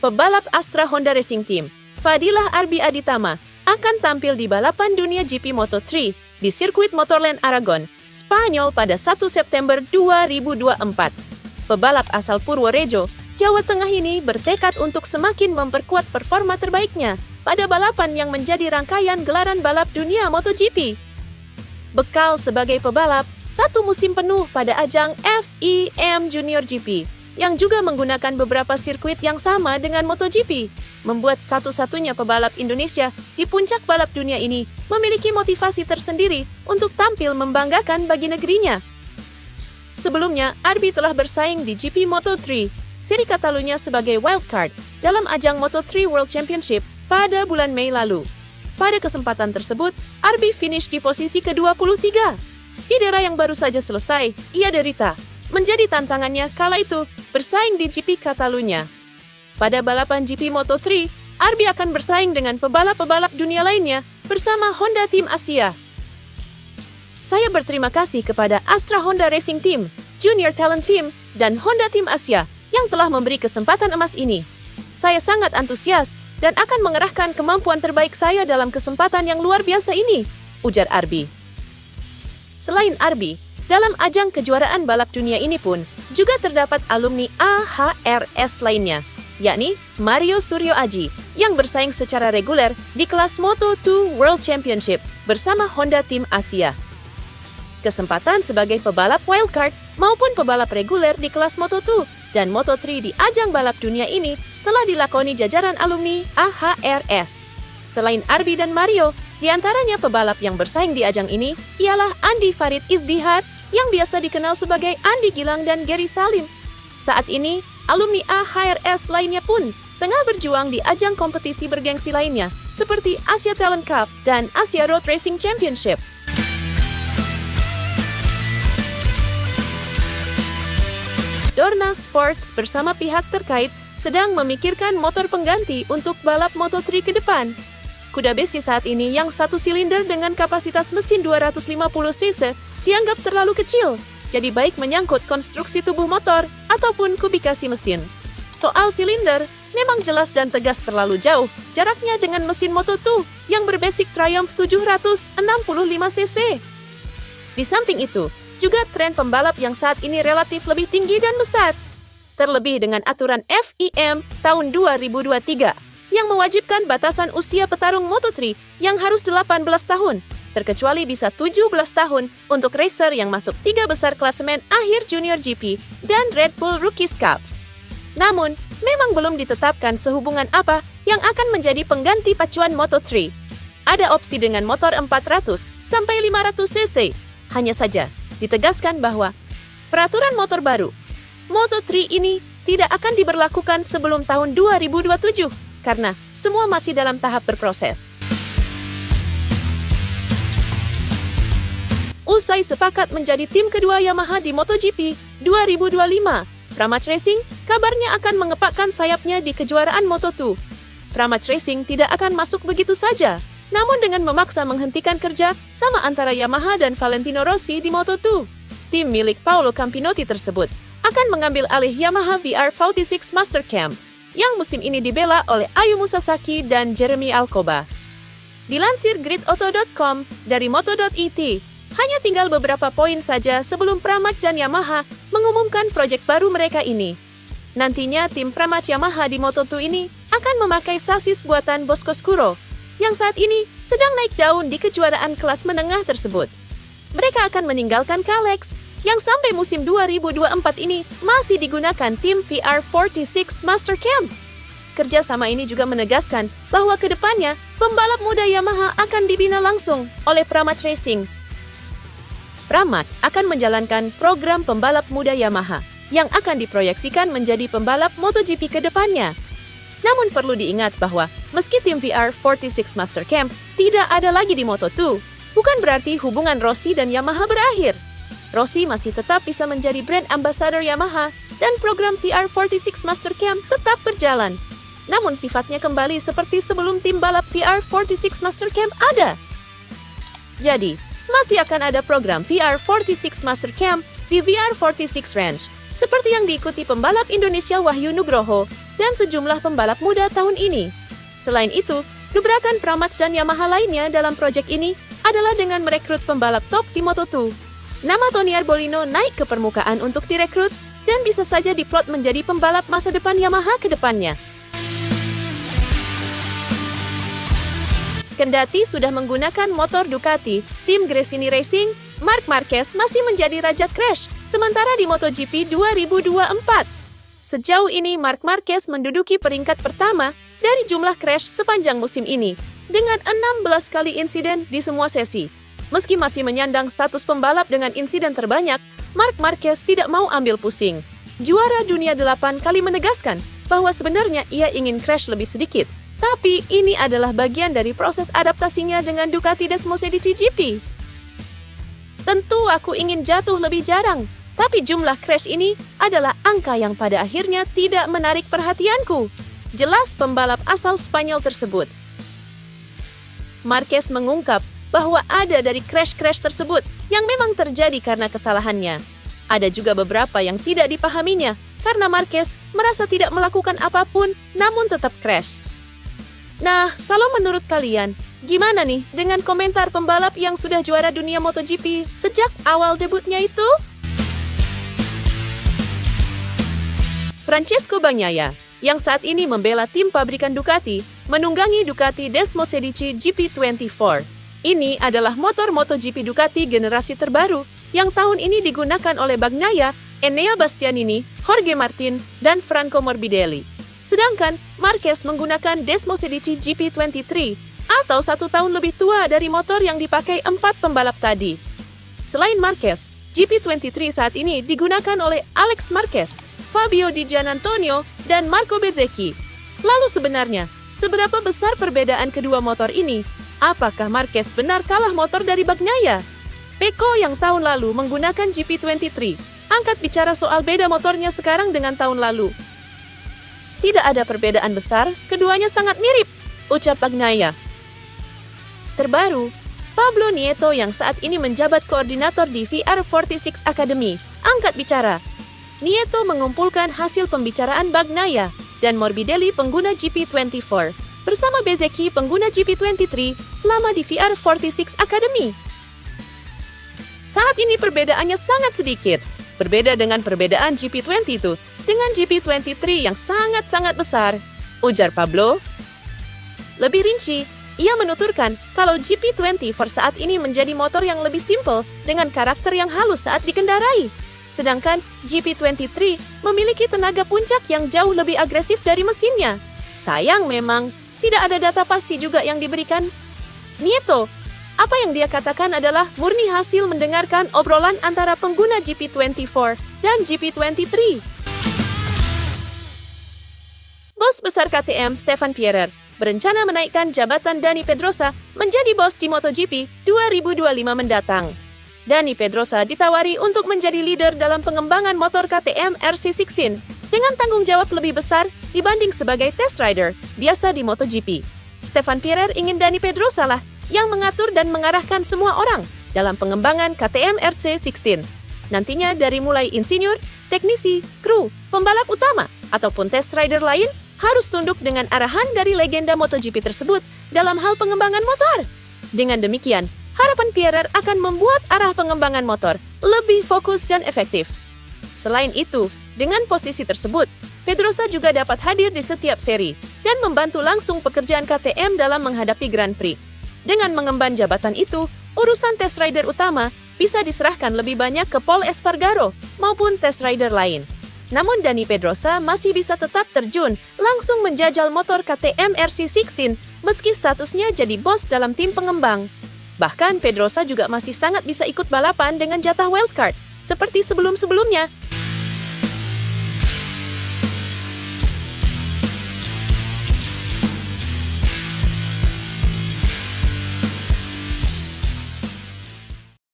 pebalap Astra Honda Racing Team, Fadilah Arbi Aditama, akan tampil di balapan dunia GP Moto3 di sirkuit Motorland Aragon, Spanyol pada 1 September 2024. Pebalap asal Purworejo, Jawa Tengah ini bertekad untuk semakin memperkuat performa terbaiknya pada balapan yang menjadi rangkaian gelaran balap dunia MotoGP. Bekal sebagai pebalap, 1 musim penuh pada ajang FIM Junior GP, yang juga menggunakan beberapa sirkuit yang sama dengan MotoGP, membuat satu-satunya pebalap Indonesia di puncak balap dunia ini memiliki motivasi tersendiri untuk tampil membanggakan bagi negerinya. Sebelumnya, Arbi telah bersaing di GP Moto3, seri Catalunya sebagai wildcard dalam ajang Moto3 World Championship pada bulan Mei lalu. Pada kesempatan tersebut, Arbi finish di posisi ke-23. Cedera yang baru saja selesai, ia derita, menjadi tantangannya kala itu bersaing di GP Catalunya. Pada balapan GP Moto3, Arbi akan bersaing dengan pebalap-pebalap dunia lainnya bersama Honda Team Asia. Saya berterima kasih kepada Astra Honda Racing Team, Junior Talent Team, dan Honda Team Asia yang telah memberi kesempatan emas ini. Saya sangat antusias dan akan mengerahkan kemampuan terbaik saya dalam kesempatan yang luar biasa ini, ujar Arbi. Selain Arbi, dalam ajang kejuaraan balap dunia ini pun juga terdapat alumni AHRS lainnya, yakni Mario Suryo Aji yang bersaing secara reguler di kelas Moto2 World Championship bersama Honda Team Asia. Kesempatan sebagai pebalap wildcard maupun pebalap reguler di kelas Moto2 dan Moto3 di ajang balap dunia ini telah dilakoni jajaran alumni AHRS. Selain Arbi dan Mario, di antaranya pebalap yang bersaing di ajang ini ialah Andi Farid Izdihad yang biasa dikenal sebagai Andi Gilang dan Gary Salim. Saat ini, alumni AHRS lainnya pun tengah berjuang di ajang kompetisi bergengsi lainnya seperti Asia Talent Cup dan Asia Road Racing Championship. Dorna Sports bersama pihak terkait sedang memikirkan motor pengganti untuk balap Moto3 ke depan. Kuda besi saat ini yang 1 silinder dengan kapasitas mesin 250 cc dianggap terlalu kecil, jadi baik menyangkut konstruksi tubuh motor ataupun kubikasi mesin. Soal silinder, memang jelas dan tegas terlalu jauh jaraknya dengan mesin Moto2 yang berbasic Triumph 765 cc. Di samping itu, juga tren pembalap yang saat ini relatif lebih tinggi dan besar. Terlebih dengan aturan FIM tahun 2023 yang mewajibkan batasan usia petarung Moto3 yang harus 18 tahun, terkecuali bisa 17 tahun untuk racer yang masuk 3 besar klasemen akhir Junior GP dan Red Bull Rookies Cup. Namun, memang belum ditetapkan sehubungan apa yang akan menjadi pengganti pacuan Moto3. Ada opsi dengan motor 400 sampai 500 cc. Hanya saja, ditegaskan bahwa peraturan motor baru Moto3 ini tidak akan diberlakukan sebelum tahun 2027 karena semua masih dalam tahap berproses. Usai sepakat menjadi tim kedua Yamaha di MotoGP 2025, Pramac Racing kabarnya akan mengepakkan sayapnya di kejuaraan Moto2. Pramac Racing tidak akan masuk begitu saja, namun dengan memaksa menghentikan kerja sama antara Yamaha dan Valentino Rossi di Moto2. Tim milik Paolo Campinotti tersebut akan mengambil alih Yamaha VR46 Master Cam yang musim ini dibela oleh Ayumu Sasaki dan Jeremy Alcoba. Dilansir gridauto.com dari moto.it, hanya tinggal beberapa poin saja sebelum Pramac dan Yamaha mengumumkan proyek baru mereka ini. Nantinya tim Pramac Yamaha di Moto2 ini akan memakai sasis buatan Bosco-Scuro yang saat ini sedang naik daun di kejuaraan kelas menengah tersebut. Mereka akan meninggalkan Kalex yang sampai musim 2024 ini masih digunakan tim VR46 Master Cam. Kerjasama ini juga menegaskan bahwa ke depannya pembalap muda Yamaha akan dibina langsung oleh Pramac Racing. Pramac akan menjalankan program pembalap muda Yamaha yang akan diproyeksikan menjadi pembalap MotoGP ke depannya. Namun perlu diingat bahwa meski tim VR46 Master Cam tidak ada lagi di Moto2, bukan berarti hubungan Rossi dan Yamaha berakhir. Rossi masih tetap bisa menjadi brand ambassador Yamaha dan program VR46 Master Cam tetap berjalan. Namun sifatnya kembali seperti sebelum tim balap VR46 Master Cam ada. Jadi, masih akan ada program VR46 Master Cam di VR46 Ranch, seperti yang diikuti pembalap Indonesia Wahyu Nugroho dan sejumlah pembalap muda tahun ini. Selain itu, gebrakan Pramac dan Yamaha lainnya dalam proyek ini adalah dengan merekrut pembalap top di Moto2. Nama Tony Arbolino naik ke permukaan untuk direkrut dan bisa saja diplot menjadi pembalap masa depan Yamaha ke depannya. Kendati sudah menggunakan motor Ducati, tim Gresini Racing, Marc Marquez masih menjadi raja crash sementara di MotoGP 2024. Sejauh ini Marc Marquez menduduki peringkat pertama dari jumlah crash sepanjang musim ini dengan 16 kali insiden di semua sesi. Meski masih menyandang status pembalap dengan insiden terbanyak, Marc Marquez tidak mau ambil pusing. Juara dunia 8 kali menegaskan bahwa sebenarnya ia ingin crash lebih sedikit. Tapi ini adalah bagian dari proses adaptasinya dengan Ducati Desmosedici GP. Tentu aku ingin jatuh lebih jarang, tapi jumlah crash ini adalah angka yang pada akhirnya tidak menarik perhatianku. Jelas pembalap asal Spanyol tersebut. Marquez mengungkap bahwa ada dari crash-crash tersebut yang memang terjadi karena kesalahannya. Ada juga beberapa yang tidak dipahaminya karena Marquez merasa tidak melakukan apapun namun tetap crash. Nah, kalau menurut kalian, gimana nih dengan komentar pembalap yang sudah juara dunia MotoGP sejak awal debutnya itu? Francesco Bagnaia, yang saat ini membela tim pabrikan Ducati, menunggangi Ducati Desmosedici GP24. Ini adalah motor MotoGP Ducati generasi terbaru yang tahun ini digunakan oleh Bagnaia, Enea Bastianini, Jorge Martin, dan Franco Morbidelli. Sedangkan Marquez menggunakan Desmosedici GP23 atau 1 tahun lebih tua dari motor yang dipakai 4 pembalap tadi. Selain Marquez, GP23 saat ini digunakan oleh Alex Marquez, Fabio Di Giannantonio, dan Marco Bezzecchi. Lalu sebenarnya, seberapa besar perbedaan kedua motor ini? Apakah Marquez benar kalah motor dari Bagnaia? Pecco yang tahun lalu menggunakan GP23, angkat bicara soal beda motornya sekarang dengan tahun lalu. Tidak ada perbedaan besar, keduanya sangat mirip, ucap Bagnaia. Terbaru, Pablo Nieto yang saat ini menjabat koordinator di VR46 Academy, angkat bicara. Nieto mengumpulkan hasil pembicaraan Bagnaia dan Morbidelli pengguna GP24 bersama Bezzecchi pengguna GP23 selama di VR46 Academy. Saat ini perbedaannya sangat sedikit, berbeda dengan perbedaan GP22 dengan GP23 yang sangat-sangat besar, ujar Pablo. Lebih rinci, ia menuturkan kalau GP24 saat ini menjadi motor yang lebih simpel dengan karakter yang halus saat dikendarai. Sedangkan GP23 memiliki tenaga puncak yang jauh lebih agresif dari mesinnya. Sayang memang, tidak ada data pasti juga yang diberikan. Nieto, apa yang dia katakan adalah murni hasil mendengarkan obrolan antara pengguna GP24 dan GP23. Bos besar KTM, Stefan Pierer, berencana menaikkan jabatan Dani Pedrosa menjadi bos di MotoGP 2025 mendatang. Dani Pedrosa ditawari untuk menjadi leader dalam pengembangan motor KTM RC16 dengan tanggung jawab lebih besar dibanding sebagai test rider biasa di MotoGP. Stefan Pierer ingin Dani Pedrosa lah yang mengatur dan mengarahkan semua orang dalam pengembangan KTM RC16. Nantinya dari mulai insinyur, teknisi, kru, pembalap utama, ataupun test rider lain harus tunduk dengan arahan dari legenda MotoGP tersebut dalam hal pengembangan motor. Dengan demikian, harapan Pierer akan membuat arah pengembangan motor lebih fokus dan efektif. Selain itu, dengan posisi tersebut, Pedrosa juga dapat hadir di setiap seri dan membantu langsung pekerjaan KTM dalam menghadapi Grand Prix. Dengan mengemban jabatan itu, urusan test rider utama bisa diserahkan lebih banyak ke Pol Espargaro maupun test rider lain. Namun Dani Pedrosa masih bisa tetap terjun langsung menjajal motor KTM RC16 meski statusnya jadi bos dalam tim pengembang. Bahkan Pedrosa juga masih sangat bisa ikut balapan dengan jatah wildcard seperti sebelum-sebelumnya